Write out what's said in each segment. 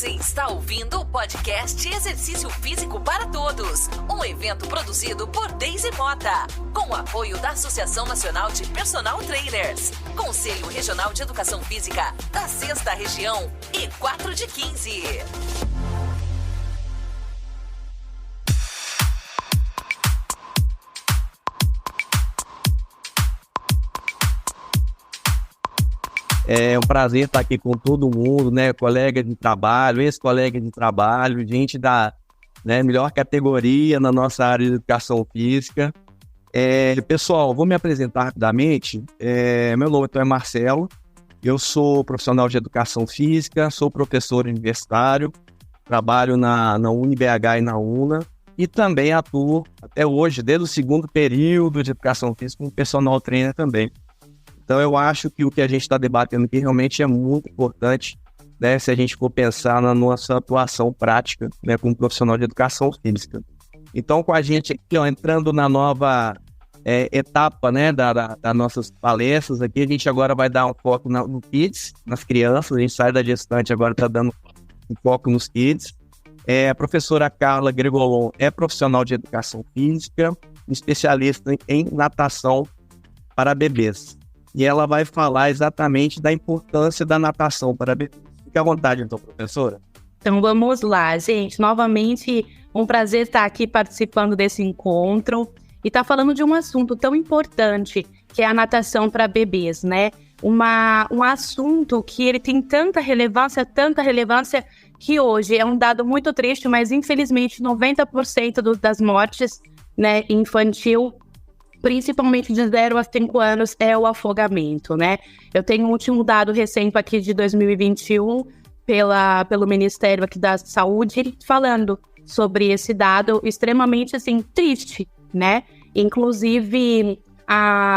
Você está ouvindo o podcast Exercício Físico para Todos, um evento produzido por Deise Mota, com o apoio da Associação Nacional de Personal Trainers, Conselho Regional de Educação Física da 6ª Região e 4 de 15. É um prazer estar aqui com todo mundo, né? Colega de trabalho, ex-colega de trabalho, gente da melhor categoria na nossa área de educação física. Pessoal, vou me apresentar rapidamente. Meu nome é Marcelo, eu sou profissional de educação física, sou professor universitário, trabalho na UniBH e na UNA e também atuo até hoje, desde o segundo período de educação física, como personal trainer também. Então, eu acho que o que a gente está debatendo aqui realmente é muito importante, né, se a gente for pensar na nossa atuação prática, né, como profissional de educação física. Então, com a gente aqui, entrando na nova etapa, né, das nossas palestras aqui, a gente agora vai dar um foco no Kids, nas crianças. A gente sai da gestante, agora está dando um foco nos Kids. A professora Carla Gregolon é profissional de educação física, especialista em natação para bebês. E ela vai falar exatamente da importância da natação para bebês. Fique à vontade, então, professora. Então, vamos lá, gente. Novamente, um prazer estar aqui participando desse encontro e estar falando de um assunto tão importante, que é a natação para bebês, né? Um assunto que ele tem tanta relevância, que hoje é um dado muito triste, mas infelizmente 90% das mortes, né, infantil, principalmente de 0 a 5 anos, é o afogamento, né? Eu tenho um último dado recente aqui de 2021, pelo Ministério aqui da Saúde, falando sobre esse dado extremamente, assim, triste, né? Inclusive,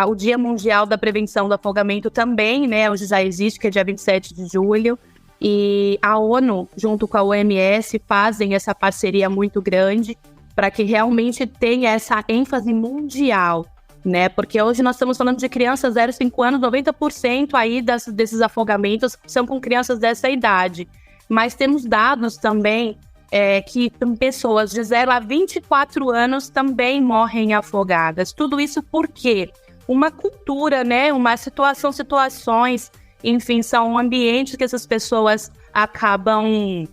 o Dia Mundial da Prevenção do Afogamento também, né? Hoje já existe, que é dia 27 de julho, e a ONU, junto com a OMS, fazem essa parceria muito grande para que realmente tenha essa ênfase mundial, né? Porque hoje nós estamos falando de crianças 0 a 5 anos, 90% aí desses afogamentos são com crianças dessa idade. Mas temos dados também que pessoas de 0 a 24 anos também morrem afogadas. Tudo isso por quê? Uma cultura, né? Situações, enfim, são ambientes que essas pessoas acabam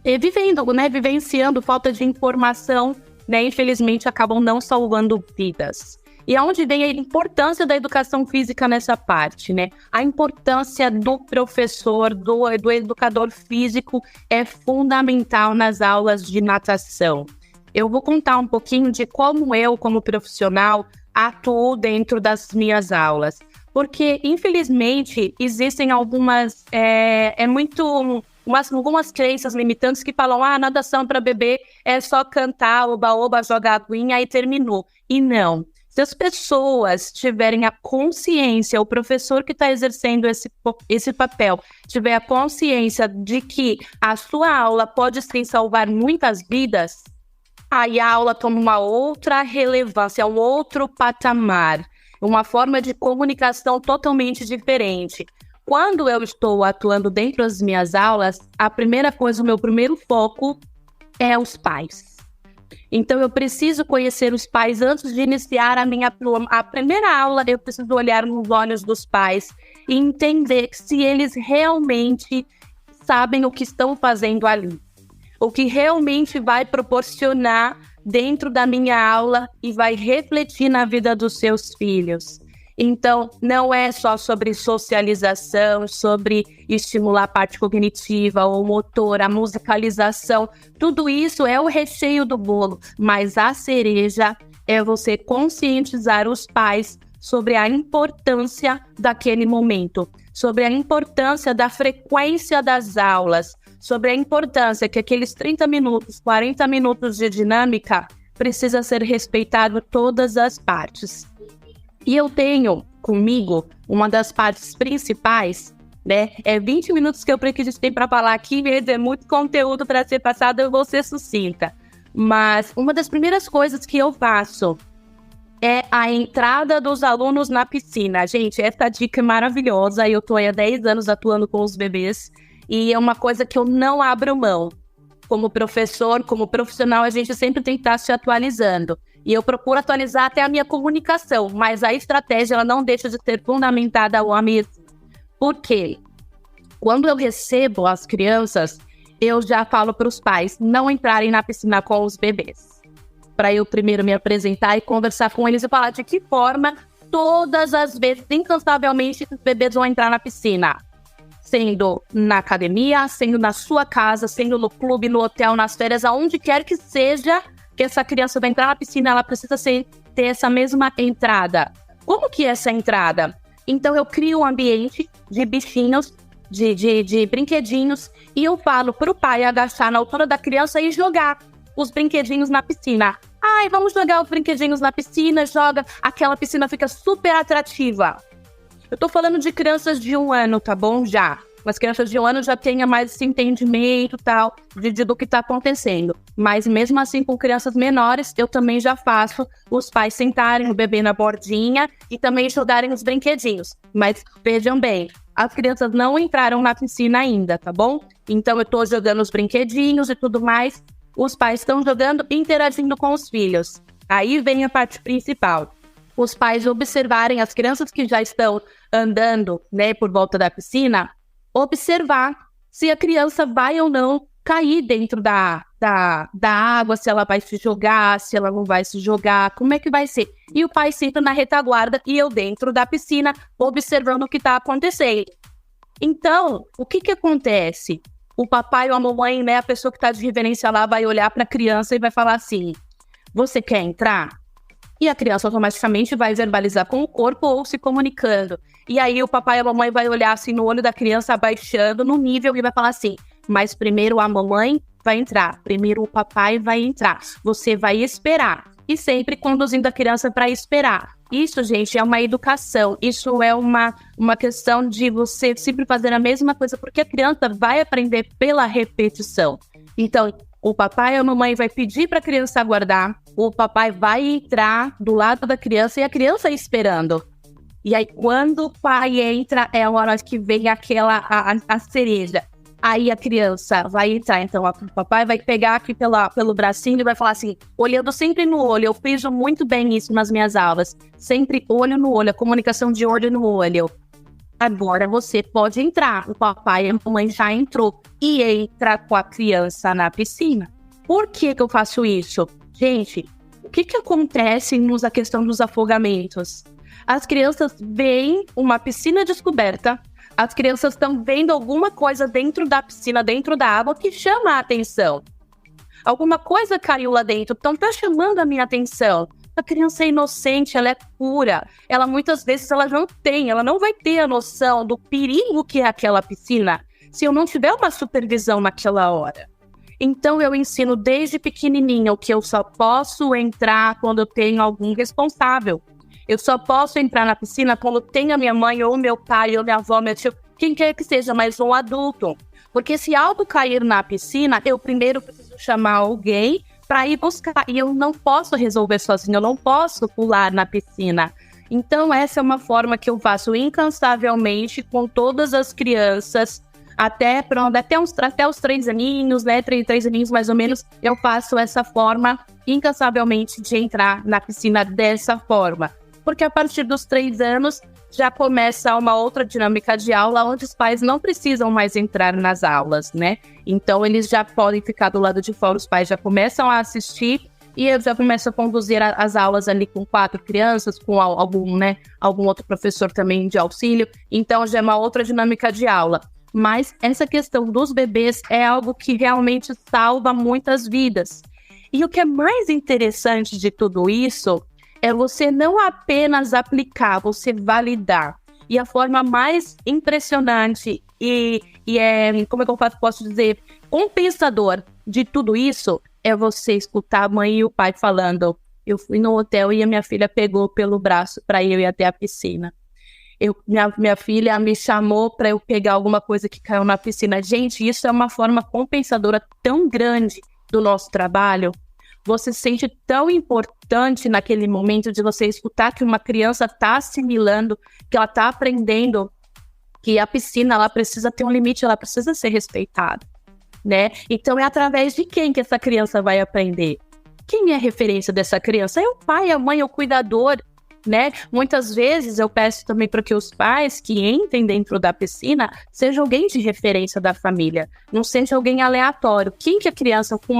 vivendo, né? Vivenciando falta de informação, né? Infelizmente acabam não salvando vidas. E aonde vem a importância da educação física nessa parte, né? A importância do professor, do educador físico é fundamental nas aulas de natação. Eu vou contar um pouquinho de como eu, como profissional, atuo dentro das minhas aulas. Porque, infelizmente, existem algumas crenças limitantes que falam, natação para bebê é só cantar, oba-oba, jogar aguinha e terminou. E não. Se as pessoas tiverem a consciência, o professor que está exercendo esse papel, tiver a consciência de que a sua aula pode sim salvar muitas vidas, aí a aula toma uma outra relevância, um outro patamar, uma forma de comunicação totalmente diferente. Quando eu estou atuando dentro das minhas aulas, a primeira coisa, o meu primeiro foco é os pais. Então, eu preciso conhecer os pais antes de iniciar a primeira aula. Eu preciso olhar nos olhos dos pais e entender se eles realmente sabem o que estão fazendo ali. O que realmente vai proporcionar dentro da minha aula e vai refletir na vida dos seus filhos. Então, não é só sobre socialização, sobre estimular a parte cognitiva ou motor, a musicalização. Tudo isso é o recheio do bolo, mas a cereja é você conscientizar os pais sobre a importância daquele momento, sobre a importância da frequência das aulas, sobre a importância que aqueles 30 minutos, 40 minutos de dinâmica precisa ser respeitado todas as partes. E eu tenho comigo uma das partes principais, né? 20 minutos que eu precisei para falar aqui, é muito conteúdo para ser passado, eu vou ser sucinta. Mas uma das primeiras coisas que eu faço é a entrada dos alunos na piscina. Gente, essa dica é maravilhosa. Eu estou há 10 anos atuando com os bebês E é uma coisa que eu não abro mão. Como professor, como profissional, a gente sempre tem que estar se atualizando. E eu procuro atualizar até a minha comunicação, mas a estratégia ela não deixa de ser fundamentada ao mesmo. Por quê? Quando eu recebo as crianças, eu já falo para os pais não entrarem na piscina com os bebês. Para eu primeiro me apresentar e conversar com eles e falar de que forma, todas as vezes, incansavelmente, os bebês vão entrar na piscina. Sendo na academia, sendo na sua casa, sendo no clube, no hotel, nas férias, aonde quer que seja que essa criança vai entrar na piscina, ela precisa ter essa mesma entrada. Como que é essa entrada? Então eu crio um ambiente de bichinhos, de brinquedinhos, e eu falo pro pai agachar na altura da criança e jogar os brinquedinhos na piscina. Ai, vamos jogar os brinquedinhos na piscina, joga, aquela piscina fica super atrativa. Eu tô falando de crianças de 1 ano, tá bom? Já. Mas crianças de 1 ano já tenha mais esse entendimento, tal, do que tá acontecendo. Mas mesmo assim, com crianças menores, eu também já faço os pais sentarem o bebê na bordinha e também jogarem os brinquedinhos. Mas vejam bem, as crianças não entraram na piscina ainda, tá bom? Então eu tô jogando os brinquedinhos e tudo mais. Os pais estão jogando e interagindo com os filhos. Aí vem a parte principal. Os pais observarem as crianças que já estão andando, né, por volta da piscina, observar se a criança vai ou não cair dentro da água, se ela vai se jogar, se ela não vai se jogar, como é que vai ser. E o pai senta na retaguarda e eu dentro da piscina, observando o que está acontecendo. Então, o que acontece? O papai ou a mamãe, né, a pessoa que está de reverência lá, vai olhar para a criança e vai falar assim, você quer entrar? E a criança automaticamente vai verbalizar com o corpo ou se comunicando. E aí o papai e a mamãe vai olhar assim no olho da criança, abaixando no nível e vai falar assim, mas primeiro a mamãe vai entrar, primeiro o papai vai entrar, você vai esperar. E sempre conduzindo a criança para esperar. Isso, gente, é uma educação, isso é uma questão de você sempre fazer a mesma coisa, porque a criança vai aprender pela repetição. Então, o papai ou a mamãe vai pedir para a criança aguardar, o papai vai entrar do lado da criança e a criança esperando. E aí, quando o pai entra, é a hora que vem a cereja. Aí a criança vai entrar, então o papai vai pegar aqui pelo bracinho e vai falar assim, olhando sempre no olho, eu friso muito bem isso nas minhas aulas, sempre olho no olho, a comunicação de olho no olho. Agora você pode entrar, o papai e a mamãe já entrou e entra com a criança na piscina. Por que eu faço isso? Gente, o que acontece na questão dos afogamentos? As crianças veem uma piscina descoberta, as crianças estão vendo alguma coisa dentro da piscina, dentro da água, que chama a atenção. Alguma coisa caiu lá dentro, então tá chamando a minha atenção. A criança é inocente, ela é pura. Ela muitas vezes ela não vai ter a noção do perigo que é aquela piscina se eu não tiver uma supervisão naquela hora. Então eu ensino desde pequenininho que eu só posso entrar quando eu tenho algum responsável. Eu só posso entrar na piscina quando tem a minha mãe, ou meu pai, ou minha avó, meu tio, quem quer que seja, mas um adulto. Porque se algo cair na piscina, eu primeiro preciso chamar alguém para ir buscar. E eu não posso resolver sozinho, eu não posso pular na piscina. Então essa é uma forma que eu faço incansavelmente com todas as crianças, até os 3 aninhos, né? 3 aninhos mais ou menos, eu faço essa forma incansavelmente de entrar na piscina dessa forma. Porque a partir dos 3 anos já começa uma outra dinâmica de aula, onde os pais não precisam mais entrar nas aulas, né? Então eles já podem ficar do lado de fora, os pais já começam a assistir e eu já começo a conduzir as aulas ali com 4 crianças, com algum outro professor também de auxílio. Então já é uma outra dinâmica de aula. Mas essa questão dos bebês é algo que realmente salva muitas vidas. E o que é mais interessante de tudo isso é você não apenas aplicar, você validar. E a forma mais impressionante e como é que eu posso dizer, compensador de tudo isso é você escutar a mãe e o pai falando, eu fui no hotel e a minha filha pegou pelo braço para eu ir até a piscina. Minha filha me chamou para eu pegar alguma coisa que caiu na piscina. Gente, isso é uma forma compensadora tão grande do nosso trabalho. Você se sente tão importante naquele momento de você escutar que uma criança está assimilando, que ela está aprendendo que a piscina ela precisa ter um limite, ela precisa ser respeitada, né? Então é através de quem que essa criança vai aprender? Quem é a referência dessa criança? É o pai, a mãe, é o cuidador, né? Muitas vezes eu peço também para que os pais que entrem dentro da piscina seja alguém de referência da família, não seja alguém aleatório. Quem que a criança, com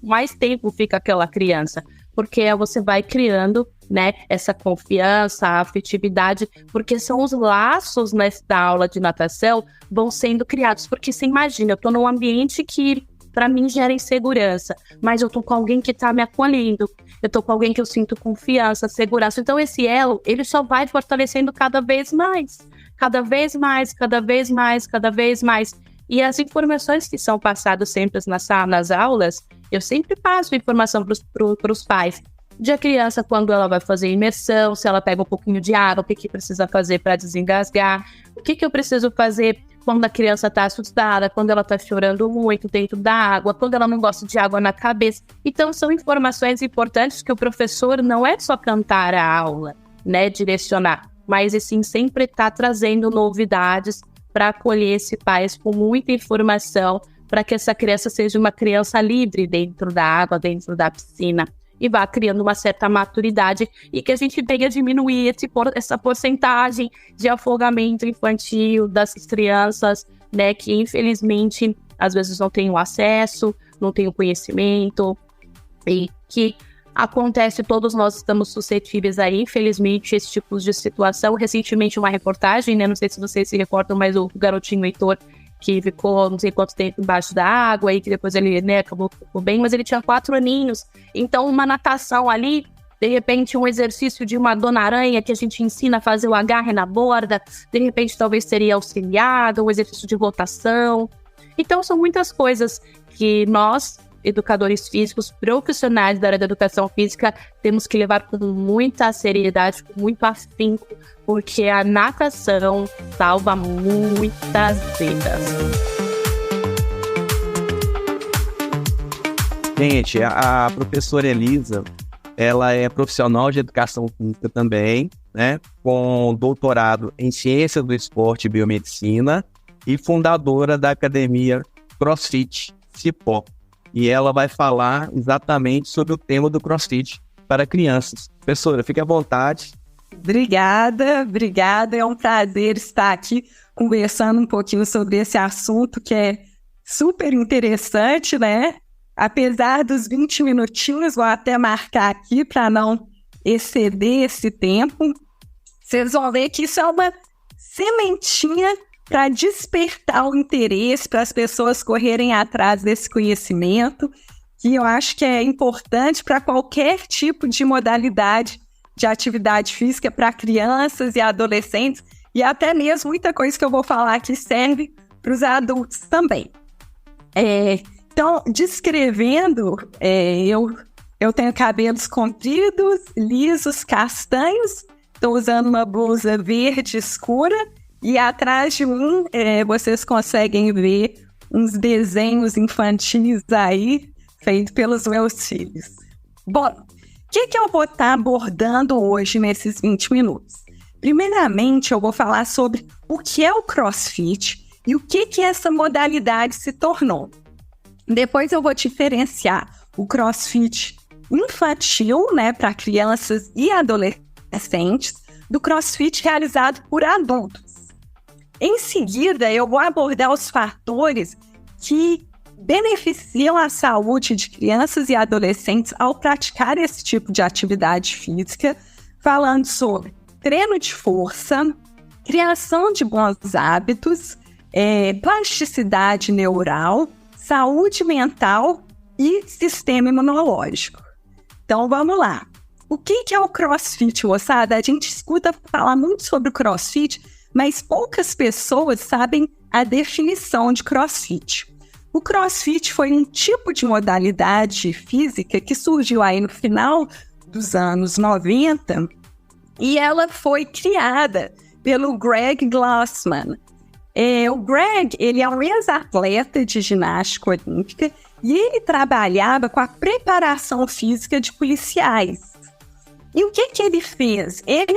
mais tempo fica aquela criança? Porque você vai criando, né, essa confiança, a afetividade, porque são os laços nessa aula de natação vão sendo criados. Porque você imagina, eu estou num ambiente que para mim gera insegurança, mas eu tô com alguém que tá me acolhendo, eu tô com alguém que eu sinto confiança, segurança. Então esse elo, ele só vai fortalecendo cada vez mais, cada vez mais, cada vez mais, cada vez mais. E as informações que são passadas sempre nas aulas, eu sempre passo informação para os pais. De a criança, quando ela vai fazer imersão, se ela pega um pouquinho de água, o que precisa fazer para desengasgar, o que eu preciso fazer quando a criança está assustada, quando ela está chorando muito dentro da água, quando ela não gosta de água na cabeça. Então, são informações importantes que o professor não é só cantar a aula, né, direcionar, mas sim sempre está trazendo novidades para acolher esse pai com muita informação, para que essa criança seja uma criança livre dentro da água, dentro da piscina, e vá criando uma certa maturidade e que a gente venha diminuir essa porcentagem de afogamento infantil das crianças, né, que infelizmente às vezes não têm o acesso, não têm o conhecimento e que acontece, todos nós estamos suscetíveis a, infelizmente, esse tipo de situação. Recentemente uma reportagem, né, não sei se vocês se recordam, mas o garotinho Heitor, que ficou não sei quanto tempo embaixo da água e que depois ele, né, ficou bem, mas ele tinha 4 aninhos. Então, uma natação ali, de repente, um exercício de uma dona aranha que a gente ensina a fazer o agarre na borda, de repente, talvez seria auxiliado, um exercício de rotação. Então, são muitas coisas que nós, educadores físicos, profissionais da área da educação física, temos que levar com muita seriedade, com muito afinco, porque a natação salva muitas vidas. Gente, a professora Elisa, ela é profissional de educação física também, né, com doutorado em Ciências do Esporte e Biomedicina e fundadora da Academia CrossFit Cipó. E ela vai falar exatamente sobre o tema do CrossFit para crianças. Professora, fique à vontade. Obrigada. É um prazer estar aqui conversando um pouquinho sobre esse assunto que é super interessante, né? Apesar dos 20 minutinhos, vou até marcar aqui para não exceder esse tempo. Vocês vão ver que isso é uma sementinha para despertar o interesse, para as pessoas correrem atrás desse conhecimento, que eu acho que é importante para qualquer tipo de modalidade de atividade física para crianças e adolescentes, e até mesmo muita coisa que eu vou falar aqui serve para os adultos também. Então, descrevendo, eu tenho cabelos compridos, lisos, castanhos, estou usando uma blusa verde escura, e atrás de mim, vocês conseguem ver uns desenhos infantis aí, feitos pelos meus filhos. Bom, o que eu vou estar abordando hoje nesses 20 minutos? Primeiramente, eu vou falar sobre o que é o CrossFit e o que essa modalidade se tornou. Depois eu vou diferenciar o CrossFit infantil, né, para crianças e adolescentes, do CrossFit realizado por adultos. Em seguida, eu vou abordar os fatores que beneficiam a saúde de crianças e adolescentes ao praticar esse tipo de atividade física, falando sobre treino de força, criação de bons hábitos, plasticidade neural, saúde mental e sistema imunológico. Então, vamos lá. O que é o CrossFit, moçada? A gente escuta falar muito sobre o CrossFit, mas poucas pessoas sabem a definição de CrossFit. O CrossFit foi um tipo de modalidade física que surgiu aí no final dos anos 90 e ela foi criada pelo Greg Glassman. O Greg, ele é um ex-atleta de ginástica olímpica e ele trabalhava com a preparação física de policiais. E o que ele fez? Ele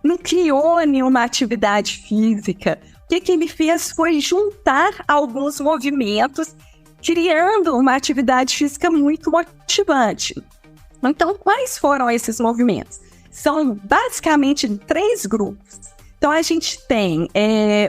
não criou nenhuma atividade física. O que ele fez foi juntar alguns movimentos, criando uma atividade física muito motivante. Então, quais foram esses movimentos? São basicamente 3 grupos. Então, a gente tem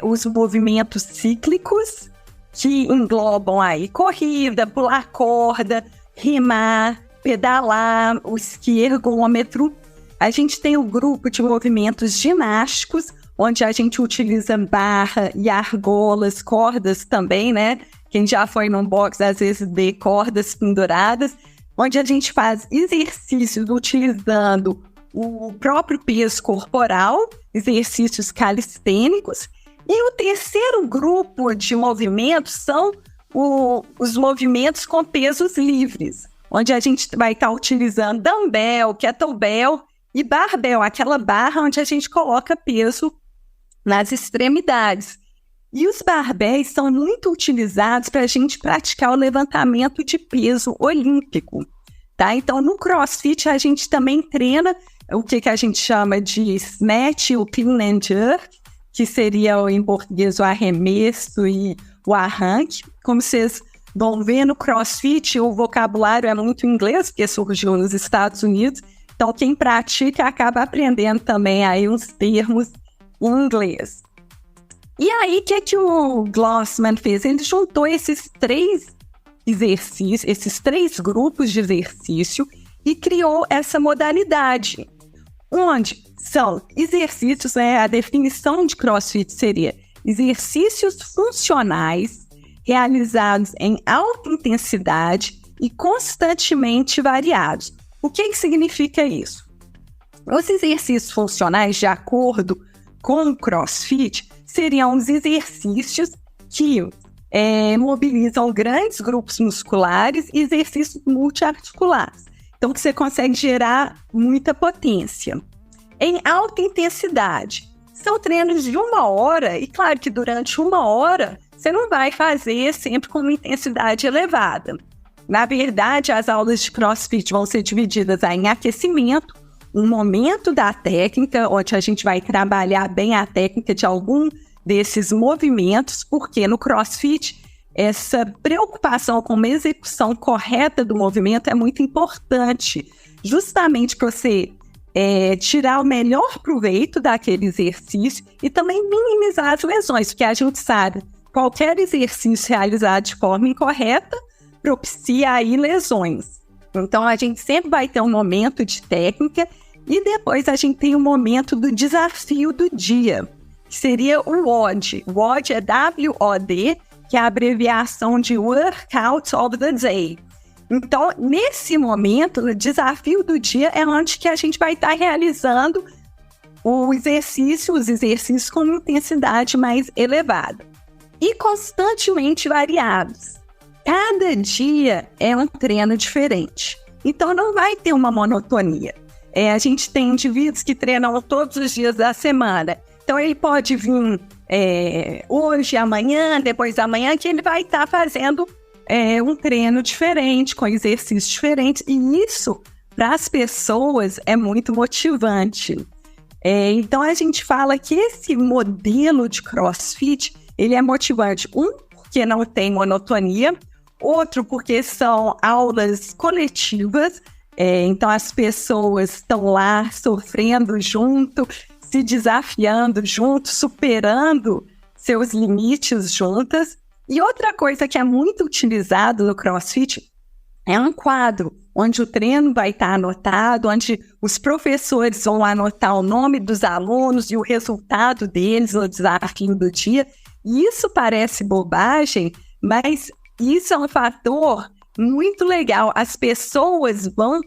os movimentos cíclicos, que englobam aí corrida, pular corda, remar, pedalar, o esqui ergômetro. A gente tem o grupo de movimentos ginásticos, onde a gente utiliza barra e argolas, cordas também, né? Quem já foi num box, às vezes vê cordas penduradas, onde a gente faz exercícios utilizando o próprio peso corporal, exercícios calistênicos. E o terceiro grupo de movimentos são os movimentos com pesos livres, onde a gente vai estar utilizando dumbbell, kettlebell e barbell, aquela barra onde a gente coloca peso nas extremidades. E os barbéis são muito utilizados para a gente praticar o levantamento de peso olímpico, tá? Então, no CrossFit, a gente também treina o que a gente chama de snatch, o clean and jerk, que seria em português o arremesso e o arranque. Como vocês vão ver no CrossFit, o vocabulário é muito inglês, porque surgiu nos Estados Unidos. Então, quem pratica acaba aprendendo também aí uns termos em inglês. E aí, o que o Glossman fez? Ele juntou esses 3 exercícios, esses 3 grupos de exercício e criou essa modalidade, onde são exercícios, né? A definição de CrossFit seria exercícios funcionais realizados em alta intensidade e constantemente variados. O que significa isso? Os exercícios funcionais, de acordo com o CrossFit, seriam os exercícios que mobilizam grandes grupos musculares e exercícios multiarticulares. Então, que você consegue gerar muita potência. Em alta intensidade, são treinos de 1 hora, e claro que durante 1 hora, você não vai fazer sempre com uma intensidade elevada. Na verdade, as aulas de CrossFit vão ser divididas em aquecimento, um momento da técnica, onde a gente vai trabalhar bem a técnica de algum desses movimentos, porque no CrossFit, essa preocupação com uma execução correta do movimento é muito importante, justamente para você tirar o melhor proveito daquele exercício e também minimizar as lesões, porque a gente sabe, qualquer exercício realizado de forma incorreta propicia aí lesões. Então, a gente sempre vai ter um momento de técnica e depois a gente tem o momento do desafio do dia, que seria o WOD. O WOD é W-O-D, que é a abreviação de Workout of the Day. Então, nesse momento, o desafio do dia é onde que a gente vai estar realizando os exercícios com intensidade mais elevada e constantemente variados. Cada dia é um treino diferente, então não vai ter uma monotonia. A gente tem indivíduos que treinam todos os dias da semana, então ele pode vir hoje, amanhã, depois da manhã, que ele vai estar fazendo um treino diferente, com exercícios diferentes, e isso, para as pessoas, é muito motivante. Então, a gente fala que esse modelo de CrossFit, ele é motivante, porque não tem monotonia, outro, porque são aulas coletivas, então as pessoas estão lá sofrendo junto, se desafiando junto, superando seus limites juntas. E outra coisa que é muito utilizado no CrossFit é um quadro, onde o treino vai estar anotado, onde os professores vão anotar o nome dos alunos e o resultado deles no desafio do dia. E isso parece bobagem, mas isso é um fator muito legal. As pessoas vão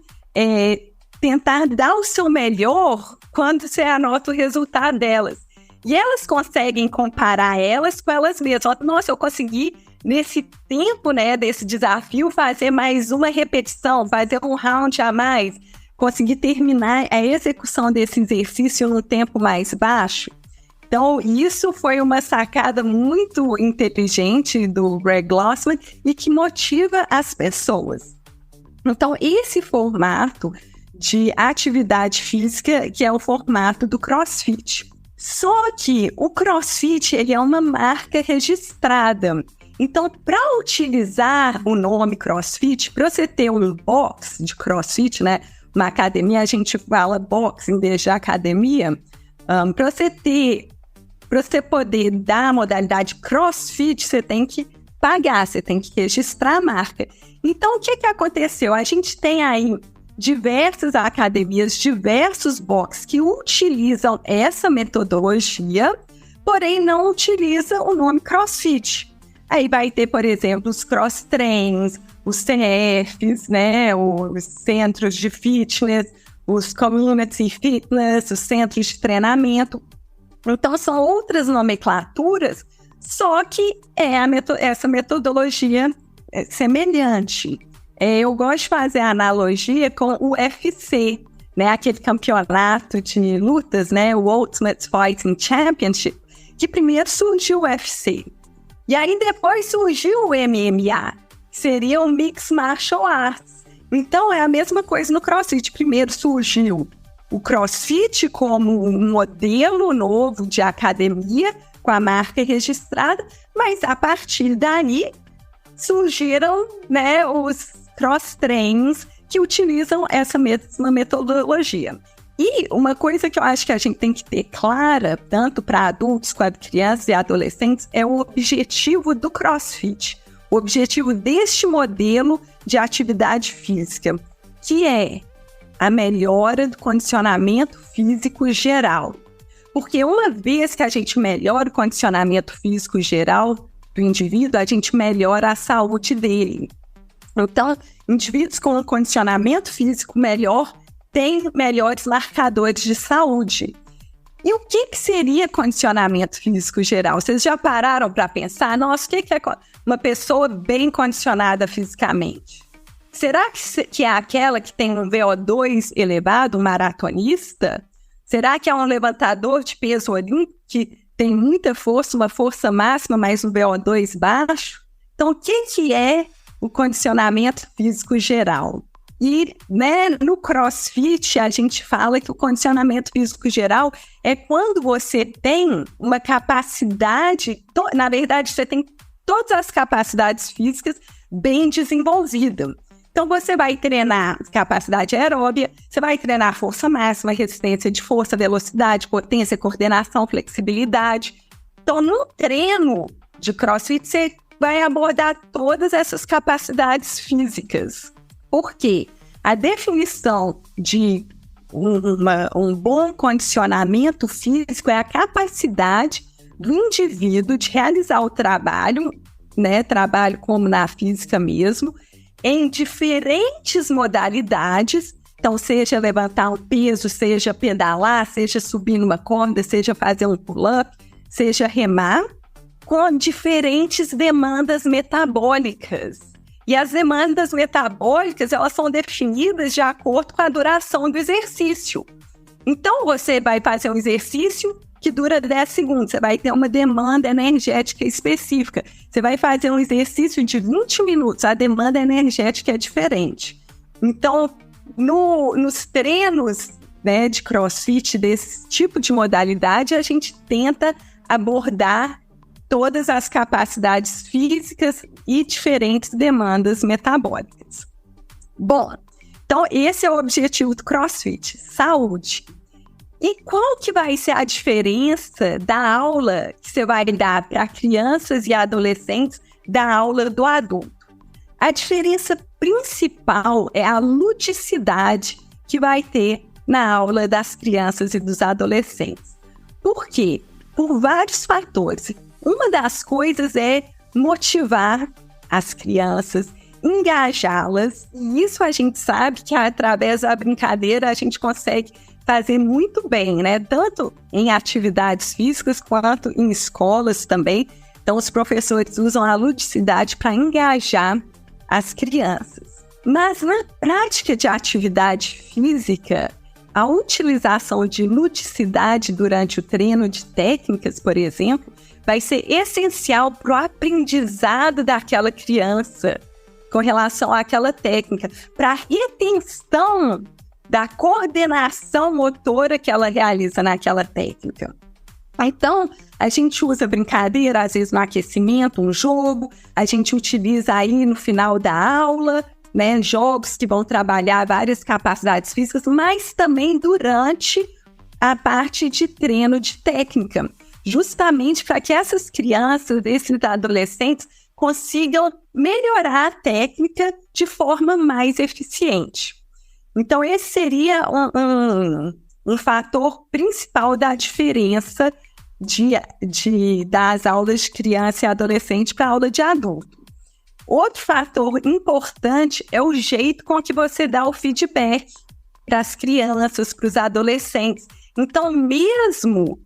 tentar dar o seu melhor quando você anota o resultado delas. E elas conseguem comparar elas com elas mesmas. Nossa, eu consegui, nesse tempo, né, desse desafio, fazer mais uma repetição, fazer um round a mais, conseguir terminar a execução desse exercício no tempo mais baixo. Então, isso foi uma sacada muito inteligente do Greg Glossman e que motiva as pessoas. Então, esse formato de atividade física, que é o formato do CrossFit. Só que o CrossFit, ele é uma marca registrada. Então, para utilizar o nome CrossFit, para você ter um box de CrossFit, né? Uma academia, a gente fala box em vez de academia. Para você poder dar a modalidade CrossFit, você tem que pagar, você tem que registrar a marca. Então, o que aconteceu? A gente tem aí diversas academias, diversos boxes que utilizam essa metodologia, porém não utilizam o nome CrossFit. Aí vai ter, por exemplo, os cross-trains, os CFs, né, os centros de fitness, os community fitness, os centros de treinamento. Então, são outras nomenclaturas, só que essa metodologia é semelhante. Eu gosto de fazer a analogia com o UFC, né, aquele campeonato de lutas, né, o Ultimate Fighting Championship, que primeiro surgiu o UFC. E aí depois surgiu o MMA, que seria o Mixed Martial Arts. Então é a mesma coisa no CrossFit. Primeiro surgiu o CrossFit como um modelo novo de academia, com a marca registrada, mas a partir daí surgiram, né, os cross-trains que utilizam essa mesma metodologia. E uma coisa que eu acho que a gente tem que ter clara, tanto para adultos quanto crianças e adolescentes, é o objetivo do CrossFit. O objetivo deste modelo de atividade física, que é a melhora do condicionamento físico geral. Porque uma vez que a gente melhora o condicionamento físico geral do indivíduo, a gente melhora a saúde dele. Então, indivíduos com um condicionamento físico melhor têm melhores marcadores de saúde. E o que seria condicionamento físico geral? Vocês já pararam para pensar? Nossa, o que é uma pessoa bem condicionada fisicamente? Será que é aquela que tem um VO2 elevado, um maratonista? Será que é um levantador de peso olímpico que tem muita força, uma força máxima, mas um VO2 baixo? Então, o que é o condicionamento físico geral? E, né, no CrossFit, a gente fala que o condicionamento físico geral é quando você tem uma capacidade, na verdade, você tem todas as capacidades físicas bem desenvolvidas. Então, você vai treinar capacidade aeróbia, você vai treinar força máxima, resistência de força, velocidade, potência, coordenação, flexibilidade. Então, no treino de CrossFit, você vai abordar todas essas capacidades físicas. Por quê? A definição de um bom condicionamento físico é a capacidade do indivíduo de realizar o trabalho, né, trabalho como na física mesmo, em diferentes modalidades. Então, seja levantar um peso, seja pedalar, seja subir numa corda, seja fazer um pull-up, seja remar, com diferentes demandas metabólicas. E as demandas metabólicas, elas são definidas de acordo com a duração do exercício. Então, você vai fazer um exercício que dura 10 segundos, você vai ter uma demanda energética específica. Você vai fazer um exercício de 20 minutos, a demanda energética é diferente. Então, nos treinos, né, de CrossFit, desse tipo de modalidade, a gente tenta abordar todas as capacidades físicas e diferentes demandas metabólicas. Bom, então esse é o objetivo do CrossFit, saúde. E qual que vai ser a diferença da aula que você vai dar para crianças e adolescentes da aula do adulto? A diferença principal é a ludicidade que vai ter na aula das crianças e dos adolescentes. Por quê? Por vários fatores. Uma das coisas é motivar as crianças, engajá-las, e isso a gente sabe que através da brincadeira a gente consegue fazer muito bem, né? Tanto em atividades físicas quanto em escolas também. Então, os professores usam a ludicidade para engajar as crianças. Mas na prática de atividade física, a utilização de ludicidade durante o treino de técnicas, por exemplo, vai ser essencial para o aprendizado daquela criança com relação àquela técnica, para a retenção da coordenação motora que ela realiza naquela técnica. Então, a gente usa brincadeira, às vezes no aquecimento, um jogo, a gente utiliza aí no final da aula, né, jogos que vão trabalhar várias capacidades físicas, mas também durante a parte de treino de técnica, justamente para que essas crianças, esses adolescentes, consigam melhorar a técnica de forma mais eficiente. Então, esse seria um fator principal da diferença das aulas de criança e adolescente para a aula de adulto. Outro fator importante é o jeito com que você dá o feedback para as crianças, para os adolescentes. Então, mesmo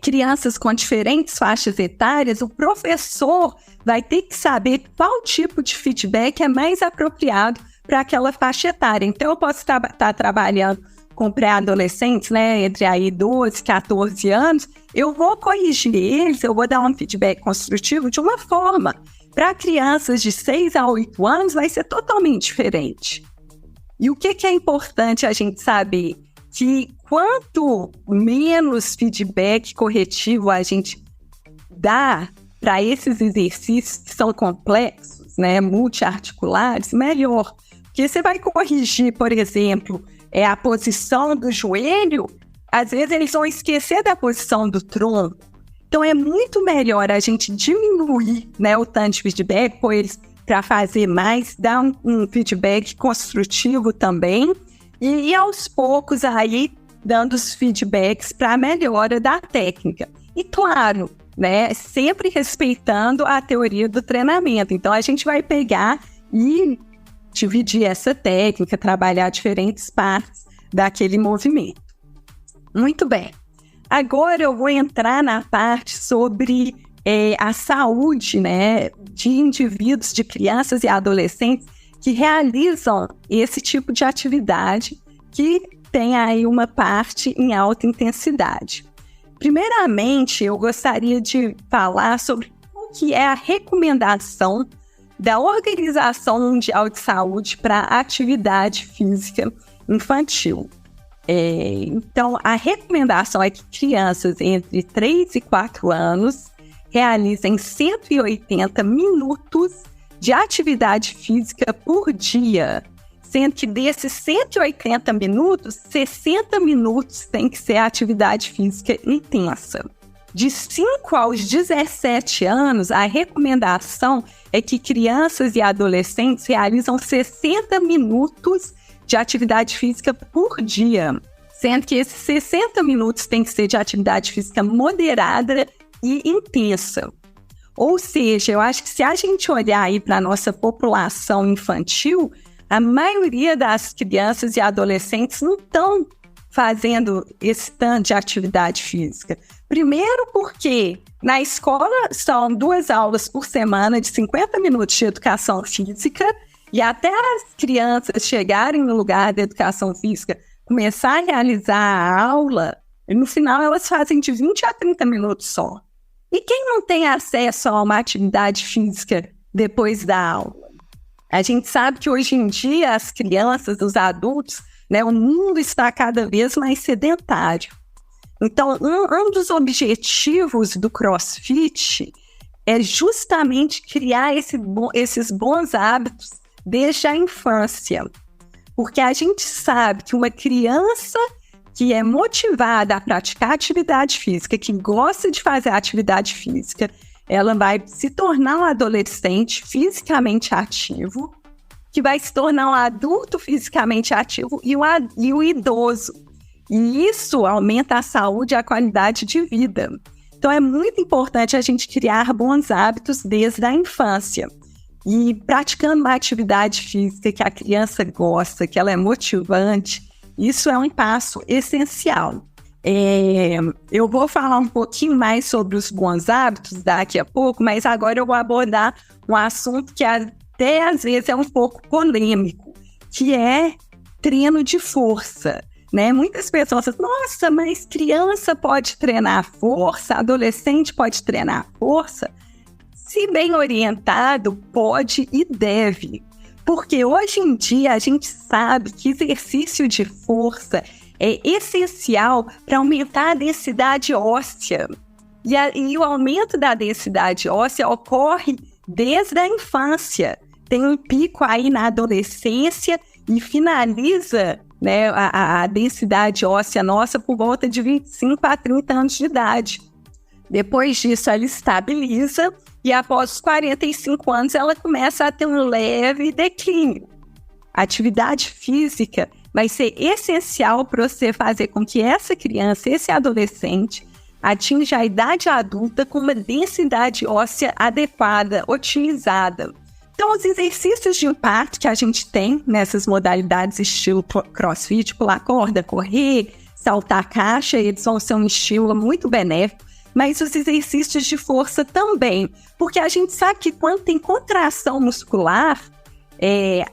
crianças com diferentes faixas etárias, o professor vai ter que saber qual tipo de feedback é mais apropriado para aquela faixa etária. Então, eu posso estar trabalhando com pré-adolescentes, né, entre aí 12 e 14 anos, eu vou corrigir eles, eu vou dar um feedback construtivo de uma forma. Para crianças de 6 a 8 anos, vai ser totalmente diferente. E o que é importante a gente saber? Que quanto menos feedback corretivo a gente dá para esses exercícios que são complexos, né, multiarticulares, melhor. Porque você vai corrigir, por exemplo, a posição do joelho, às vezes eles vão esquecer da posição do tronco. Então é muito melhor a gente diminuir, né, o tanto de feedback, pôr eles para fazer mais, dar um feedback construtivo também, e aos poucos aí dando os feedbacks para a melhora da técnica. E claro, né, sempre respeitando a teoria do treinamento. Então a gente vai pegar e dividir essa técnica, trabalhar diferentes partes daquele movimento. Muito bem. Agora eu vou entrar na parte sobre a saúde, né, de indivíduos, de crianças e adolescentes que realizam esse tipo de atividade que tem aí uma parte em alta intensidade. Primeiramente, eu gostaria de falar sobre o que é a recomendação da Organização Mundial de Saúde para a atividade física infantil. Então, a recomendação é que crianças entre 3 e 4 anos realizem 180 minutos de atividade física por dia, sendo que desses 180 minutos, 60 minutos tem que ser atividade física intensa. De 5 aos 17 anos, a recomendação é que crianças e adolescentes realizam 60 minutos de atividade física por dia, sendo que esses 60 minutos tem que ser de atividade física moderada e intensa. Ou seja, eu acho que se a gente olhar aí para a nossa população infantil, a maioria das crianças e adolescentes não estão fazendo esse tanto de atividade física. Primeiro porque na escola são 2 aulas por semana de 50 minutos de educação física e até as crianças chegarem no lugar da educação física, começar a realizar a aula, e no final elas fazem de 20 a 30 minutos só. E quem não tem acesso a uma atividade física depois da aula? A gente sabe que hoje em dia as crianças, os adultos, né, o mundo está cada vez mais sedentário. Então, um dos objetivos do CrossFit é justamente criar esses bons hábitos desde a infância. Porque a gente sabe que uma criança que é motivada a praticar atividade física, que gosta de fazer atividade física, ela vai se tornar um adolescente fisicamente ativo, que vai se tornar um adulto fisicamente ativo e o idoso. E isso aumenta a saúde e a qualidade de vida. Então é muito importante a gente criar bons hábitos desde a infância. E praticando uma atividade física que a criança gosta, que ela é motivante, isso é um passo essencial. Eu vou falar um pouquinho mais sobre os bons hábitos daqui a pouco, mas agora eu vou abordar um assunto que até às vezes é um pouco polêmico, que é treino de força, né? Muitas pessoas falam, nossa, mas criança pode treinar força, adolescente pode treinar força? Se bem orientado, pode e deve. Porque hoje em dia a gente sabe que exercício de força é essencial para aumentar a densidade óssea. E o aumento da densidade óssea ocorre desde a infância. Tem um pico aí na adolescência e finaliza, né, a densidade óssea nossa por volta de 25 a 30 anos de idade. Depois disso, ela estabiliza e após os 45 anos ela começa a ter um leve declínio. A atividade física vai ser essencial para você fazer com que essa criança, esse adolescente, atinja a idade adulta com uma densidade óssea adequada, otimizada. Então, os exercícios de impacto que a gente tem nessas modalidades estilo crossfit, pular corda, correr, saltar caixa, eles vão ser um estímulo muito benéfico, mas os exercícios de força também, porque a gente sabe que quando tem contração muscular,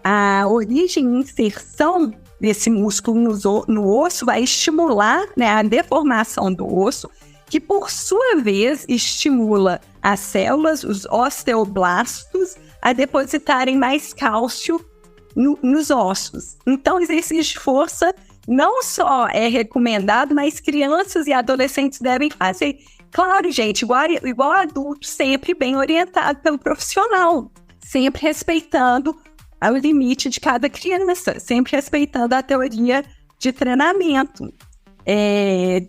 a origem e inserção desse músculo no osso vai estimular, né, a deformação do osso, que por sua vez estimula as células, os osteoblastos, a depositarem mais cálcio nos ossos. Então, exercício de força não só é recomendado, mas crianças e adolescentes devem fazer. Claro, gente, igual adulto, sempre bem orientado pelo profissional, sempre respeitando o limite de cada criança, sempre respeitando a teoria de treinamento.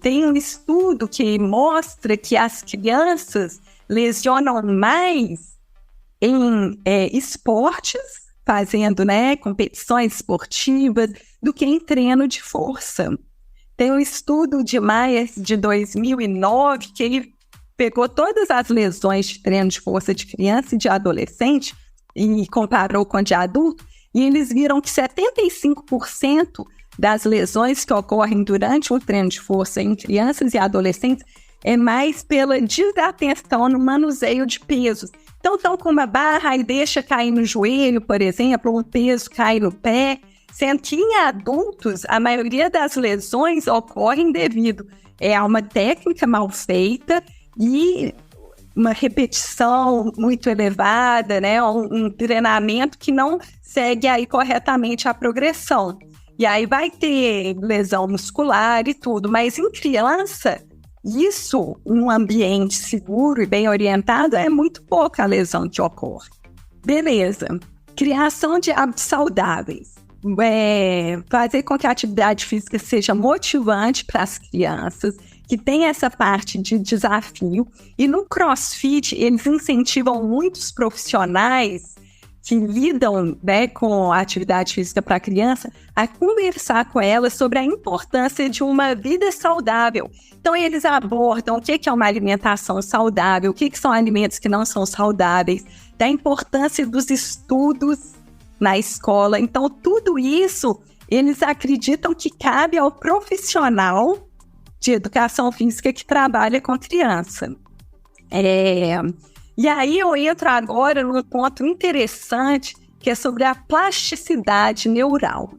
Tem um estudo que mostra que as crianças lesionam mais em esportes, fazendo, né, competições esportivas, do que em treino de força. Tem um estudo de Myers de 2009 que ele pegou todas as lesões de treino de força de criança e de adolescente e comparou com a de adulto, e eles viram que 75% das lesões que ocorrem durante o treino de força em crianças e adolescentes é mais pela desatenção no manuseio de pesos. Então, estão com uma barra e deixa cair no joelho, por exemplo, ou um peso cai no pé, sendo que em adultos, a maioria das lesões ocorrem devido a uma técnica mal feita e uma repetição muito elevada, né? Um treinamento que não segue aí corretamente a progressão. E aí vai ter lesão muscular e tudo, mas em criança, isso, num ambiente seguro e bem orientado, é muito pouca a lesão que ocorre. Beleza. Criação de hábitos saudáveis. Fazer com que a atividade física seja motivante para as crianças, que tem essa parte de desafio. E no CrossFit, eles incentivam muitos profissionais que lidam, né, com a atividade física para a criança, a conversar com ela sobre a importância de uma vida saudável. Então, eles abordam o que é uma alimentação saudável, o que são alimentos que não são saudáveis, da importância dos estudos na escola. Então, tudo isso, eles acreditam que cabe ao profissional de educação física que trabalha com criança. E aí eu entro agora num ponto interessante, que é sobre a plasticidade neural.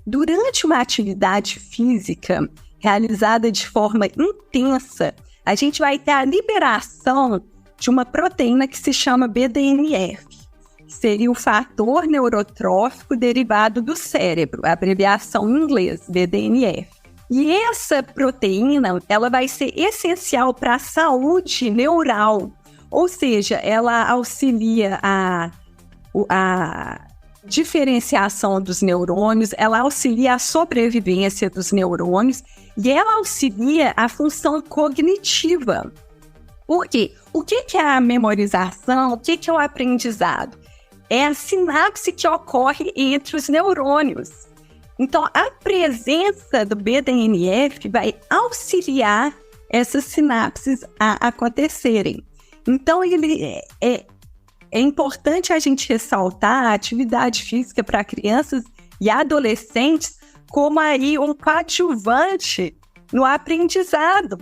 Durante uma atividade física realizada de forma intensa, a gente vai ter a liberação de uma proteína que se chama BDNF, que seria o fator neurotrófico derivado do cérebro, a abreviação em inglês, BDNF. E essa proteína, ela vai ser essencial para a saúde neural, ou seja, ela auxilia a diferenciação dos neurônios, ela auxilia a sobrevivência dos neurônios e ela auxilia a função cognitiva. Por quê? O que é a memorização? O que é o aprendizado? É a sinapse que ocorre entre os neurônios. Então, a presença do BDNF vai auxiliar essas sinapses a acontecerem. Então, é importante a gente ressaltar a atividade física para crianças e adolescentes como aí um coadjuvante no aprendizado,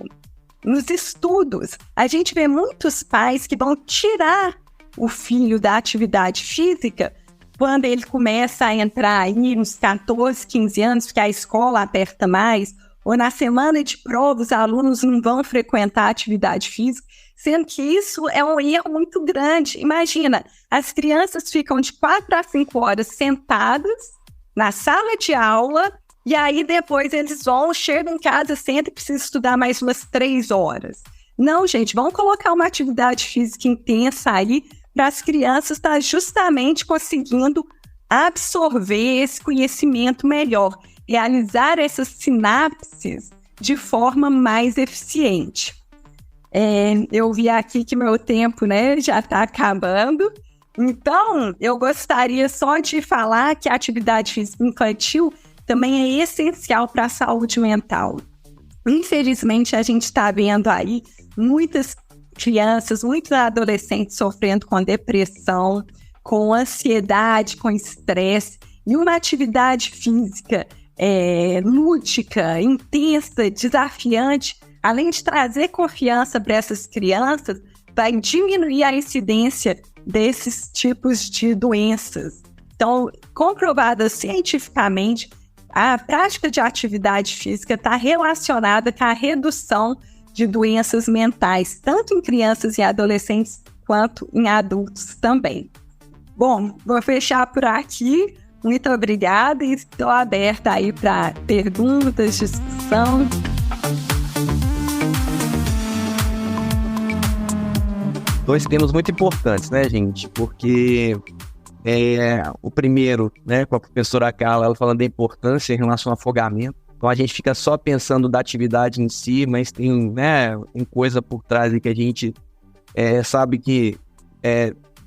nos estudos. A gente vê muitos pais que vão tirar o filho da atividade física quando ele começa a entrar aí nos 14, 15 anos, porque a escola aperta mais, ou na semana de prova os alunos não vão frequentar a atividade física, sendo que isso é um erro muito grande. Imagina, as crianças ficam de 4 a 5 horas sentadas na sala de aula, e aí depois eles chegam em casa, sentam e precisam estudar mais umas 3 horas. Não, gente, vamos colocar uma atividade física intensa aí para as crianças estar justamente conseguindo absorver esse conhecimento melhor, realizar essas sinapses de forma mais eficiente. Eu vi aqui que meu tempo, né, já está acabando, então eu gostaria só de falar que a atividade física infantil também é essencial para a saúde mental. Infelizmente, a gente está vendo aí muitas crianças, muitos adolescentes sofrendo com depressão, com ansiedade, com estresse, e uma atividade física lúdica, intensa, desafiante, além de trazer confiança para essas crianças, vai diminuir a incidência desses tipos de doenças. Então, comprovada cientificamente, a prática de atividade física está relacionada com a redução de doenças mentais, tanto em crianças e adolescentes, quanto em adultos também. Bom, vou fechar por aqui. Muito obrigada e estou aberta aí para perguntas, discussão. Dois temas muito importantes, né, gente? Porque o primeiro, né, com a professora Carla, ela falando da importância em relação ao afogamento. Então a gente fica só pensando da atividade em si, mas tem, né, uma coisa por trás que a gente sabe que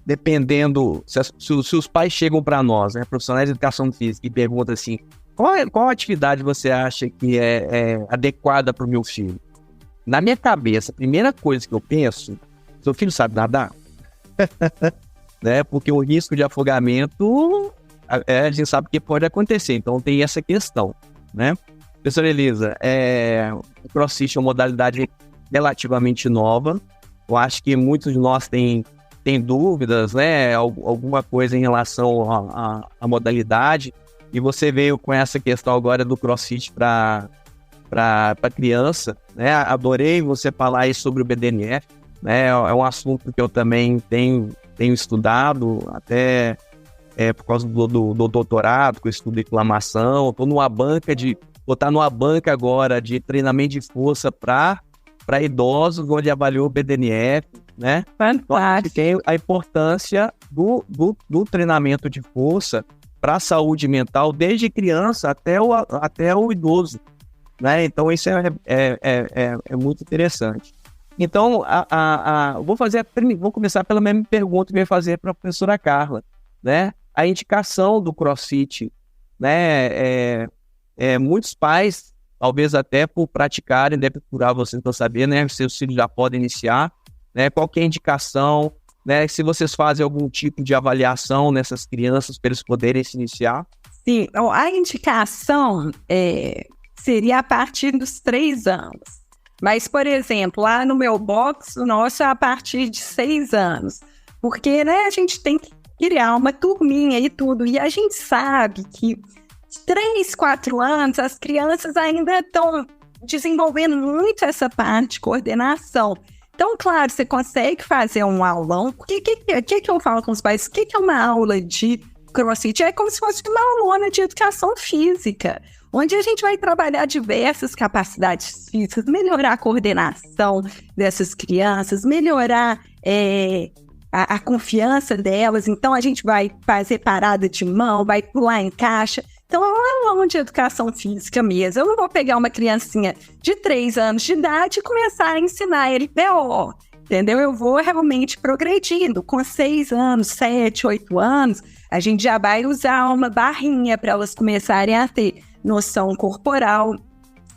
dependendo, se os pais chegam para nós, né, profissionais de educação física, e perguntam assim, qual atividade você acha que é adequada para o meu filho? Na minha cabeça, a primeira coisa que eu penso, seu filho sabe nadar? Né, porque o risco de afogamento, a gente sabe que pode acontecer, então tem essa questão, né? Professora Elisa, o CrossFit é uma modalidade relativamente nova. Eu acho que muitos de nós têm dúvidas, né? Alguma coisa em relação à modalidade. E você veio com essa questão agora do CrossFit para criança, né? Adorei você falar aí sobre o BDNF, né? É um assunto que eu também tenho estudado, até por causa do doutorado, que eu estudo inflamação. Estou numa banca botar numa banca agora de treinamento de força para idosos, onde avaliou o BDNF, né? Fantástico. Tem a importância do treinamento de força para a saúde mental, desde criança até o idoso, né? Então isso é muito interessante. Então, vou começar pela mesma pergunta que eu ia fazer para a professora Carla, né? A indicação do CrossFit, né? Muitos pais, talvez até por praticarem, devem procurar vocês para saber, né? Seus filhos já podem iniciar, né? Qual que é a indicação, né? Se vocês fazem algum tipo de avaliação nessas crianças para eles poderem se iniciar. Sim, a indicação seria a partir dos 3 anos. Mas, por exemplo, lá no meu box, o nosso é a partir de 6 anos. Porque, né, a gente tem que criar uma turminha e tudo. E a gente sabe que de 3, 4 anos, as crianças ainda estão desenvolvendo muito essa parte de coordenação. Então, claro, você consegue fazer um aulão. O que eu falo com os pais? O que é uma aula de CrossFit? É como se fosse uma aulona de educação física, onde a gente vai trabalhar diversas capacidades físicas, melhorar a coordenação dessas crianças, melhorar a confiança delas. Então, a gente vai fazer parada de mão, vai pular em caixa. Então, é uma aula de educação física mesmo. Eu não vou pegar uma criancinha de 3 anos de idade e começar a ensinar ele PO, entendeu? Eu vou realmente progredindo. Com 6 anos, 7, 8 anos, a gente já vai usar uma barrinha para elas começarem a ter noção corporal.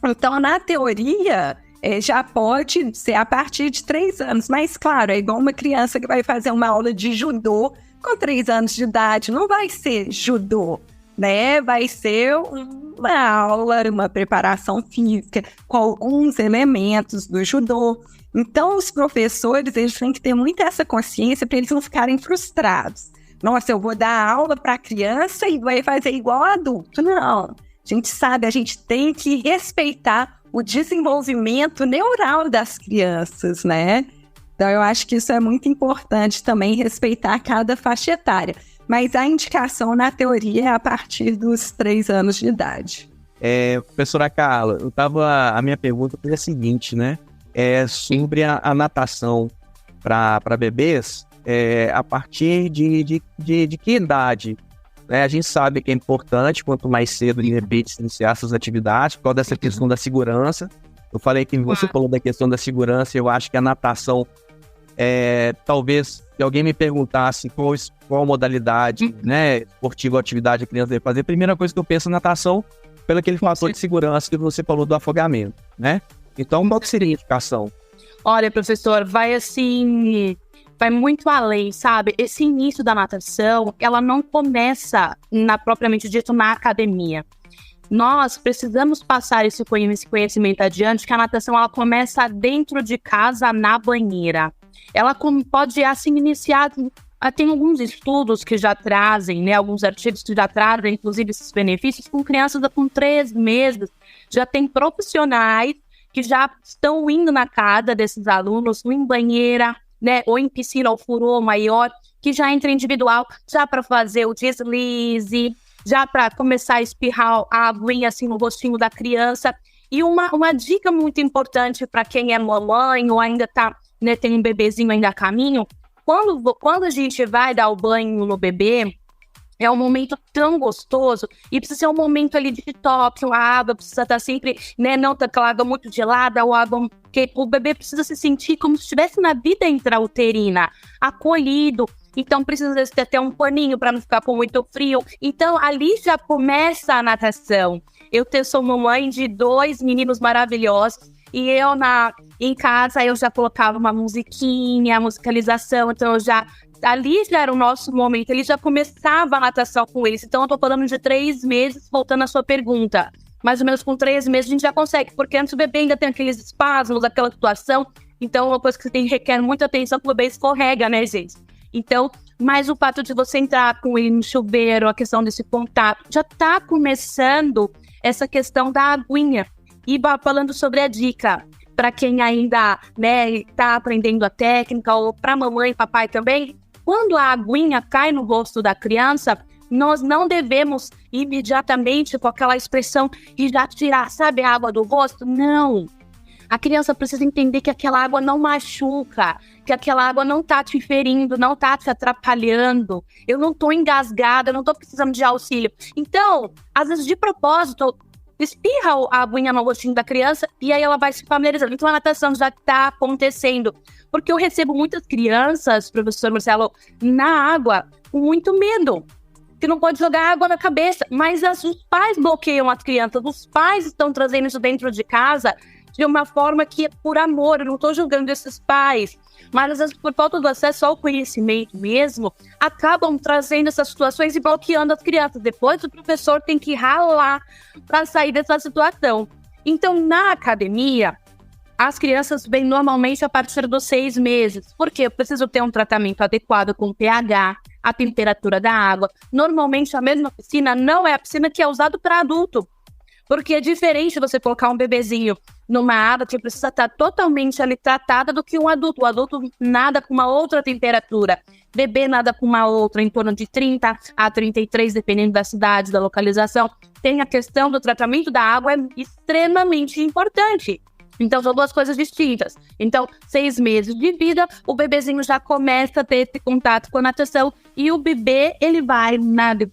Então, na teoria, já pode ser a partir de 3 anos. Mas, claro, é igual uma criança que vai fazer uma aula de judô com 3 anos de idade. Não vai ser judô, né? Vai ser uma aula, uma preparação física com alguns elementos do judô. Então, os professores, eles têm que ter muito essa consciência para eles não ficarem frustrados. Nossa, eu vou dar aula para a criança e vai fazer igual adulto. Não. A gente sabe, a gente tem que respeitar o desenvolvimento neural das crianças, né? Então, eu acho que isso é muito importante também, respeitar cada faixa etária. Mas a indicação, na teoria, é a partir dos 3 anos de idade. Professora Carla, a minha pergunta foi a seguinte, né? Sobre a natação para bebês, a partir de que idade? A gente sabe que é importante, quanto mais cedo, de repente, iniciar essas atividades, por causa dessa questão da segurança. Eu falei que você falou da questão da segurança, eu acho que a natação, talvez, se alguém me perguntasse qual modalidade, né, esportiva ou atividade a criança deve fazer, a primeira coisa que eu penso é natação, pelo aquele fator de segurança que você falou do afogamento, né? Então, qual seria a indicação? Olha, professor, vai muito além, sabe? Esse início da natação, ela não começa, propriamente dito, na academia. Nós precisamos passar esse conhecimento adiante, que a natação ela começa dentro de casa, na banheira. Ela pode, assim, iniciar... Tem alguns estudos que já trazem, né, alguns artigos que já trazem, inclusive, esses benefícios com crianças com 3 meses. Já tem profissionais que já estão indo na casa desses alunos, em banheira, né, ou em piscina ou furô maior, que já entra individual, já para fazer o deslize, já para começar a espirrar a aguinha assim no rostinho da criança. E uma dica muito importante para quem é mamãe ou ainda tá, né, tem um bebezinho ainda a caminho, quando a gente vai dar o banho no bebê, é um momento tão gostoso e precisa ser um momento ali de top, a água precisa estar sempre, né, não tá aquela água muito gelada, ou água que o bebê precisa se sentir como se estivesse na vida intrauterina, acolhido. Então precisa ter até um paninho para não ficar com muito frio. Então ali já começa a natação. Eu sou mamãe de 2 meninos maravilhosos e em casa eu já colocava uma musiquinha, musicalização, então ali já era o nosso momento, ele já começava a natação com eles. Então eu tô falando de 3 meses, voltando à sua pergunta. Mais ou menos com 3 meses a gente já consegue, porque antes o bebê ainda tem aqueles espasmos, aquela situação. Então uma coisa que requer muita atenção, que o bebê escorrega, né, gente? Então, mas o fato de você entrar com ele no chuveiro, a questão desse contato, já tá começando essa questão da aguinha. E falando sobre a dica, para quem ainda, né, tá aprendendo a técnica, ou para mamãe e papai também, quando a aguinha cai no rosto da criança, nós não devemos imediatamente com aquela expressão e já tirar, sabe, a água do rosto. Não. A criança precisa entender que aquela água não machuca, que aquela água não tá te ferindo, não tá te atrapalhando. Eu não tô engasgada, eu não tô precisando de auxílio. Então, às vezes, de propósito, espirra a aguinha no rostinho da criança e aí ela vai se familiarizando. Então, a natação já tá acontecendo. Porque eu recebo muitas crianças, professor Marcelo, na água com muito medo. Que não pode jogar água na cabeça. Mas os pais bloqueiam as crianças. Os pais estão trazendo isso dentro de casa de uma forma que é por amor. Eu não estou julgando esses pais. Mas, às vezes, por falta do acesso ao conhecimento mesmo, acabam trazendo essas situações e bloqueando as crianças. Depois, o professor tem que ralar para sair dessa situação. Então, na academia, as crianças vêm normalmente a partir dos 6 meses. Por quê? Eu preciso ter um tratamento adequado com o pH, a temperatura da água. Normalmente, a mesma piscina não é a piscina que é usada para adulto. Porque é diferente você colocar um bebezinho numa água que precisa estar totalmente ali tratada do que um adulto. O adulto nada com uma outra temperatura. Bebê nada com uma outra, em torno de 30 a 33, dependendo da cidade, da localização. Tem a questão do tratamento da água, é extremamente importante. Então, são 2 coisas distintas. Então, 6 meses de vida, o bebezinho já começa a ter esse contato com a natação. E o bebê, ele vai,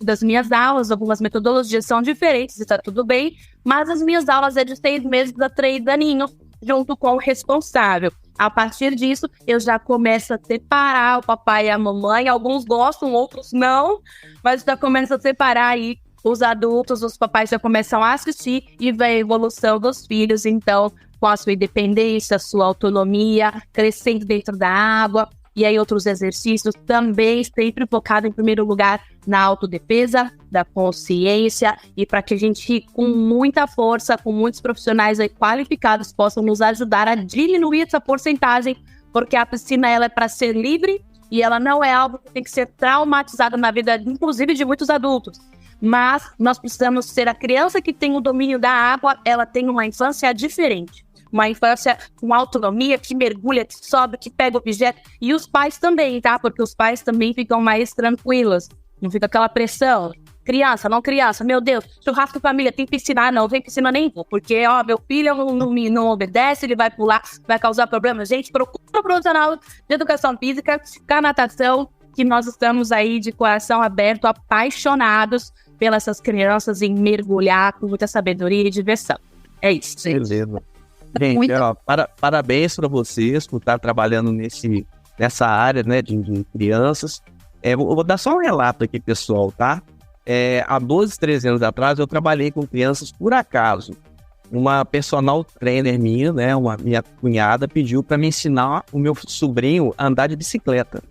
das minhas aulas, algumas metodologias são diferentes, está tudo bem. Mas as minhas aulas é de 6 meses a 3 aninhos, junto com o responsável. A partir disso, eu já começo a separar o papai e a mamãe. Alguns gostam, outros não. Mas já começo a separar aí os adultos, os papais já começam a assistir e vê a evolução dos filhos. Então, com a sua independência, a sua autonomia, crescendo dentro da água. E aí outros exercícios também sempre focado em primeiro lugar na autodefesa, da consciência e para que a gente, com muita força, com muitos profissionais aí qualificados, possam nos ajudar a diminuir essa porcentagem, porque a piscina ela é para ser livre e ela não é algo que tem que ser traumatizado na vida, inclusive de muitos adultos. mas nós precisamos ser a criança que tem o domínio da água, ela tem uma infância diferente. Uma infância com autonomia, que mergulha, que sobe, que pega objeto. E os pais também, tá? Porque os pais também ficam mais tranquilos. Não fica aquela pressão. Criança, não criança. Meu Deus, churrasco de família, tem piscina? Ah, não, vem piscina nem vou. Porque, ó, meu filho não obedece, ele vai pular, vai causar problema. Gente, procura um profissional de educação física, com a natação, que nós estamos aí de coração aberto, apaixonados pelas essas crianças em mergulhar com muita sabedoria e diversão. É isso, gente. Beleza. Gente, ó, parabéns para vocês por estar trabalhando nessa área, né, de crianças. Vou dar só um relato aqui, pessoal, tá? Há 12, 13 anos atrás, eu trabalhei com crianças por acaso. Uma personal trainer minha, né, minha cunhada, pediu para me ensinar o meu sobrinho a andar de bicicleta.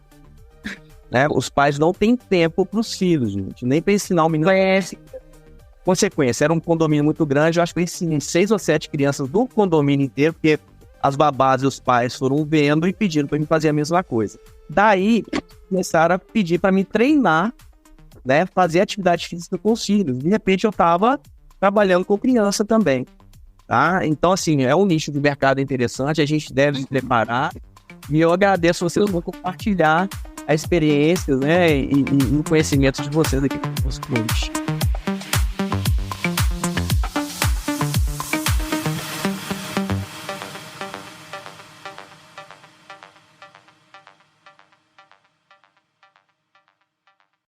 Né? Os pais não têm tempo para os filhos, gente, nem para ensinar o menino. Consequência, era um condomínio muito grande, eu acho que eu ensinei 6 ou 7 crianças do condomínio inteiro, porque as babás e os pais foram vendo e pediram para mim fazer a mesma coisa. Daí, começaram a pedir para mim treinar, né, fazer atividade física com os filhos. De repente, eu estava trabalhando com criança também. Tá? Então, assim, é um nicho de mercado interessante, a gente deve se preparar. E eu agradeço vocês por compartilhar a experiência, né, e o conhecimento de vocês aqui com os clientes.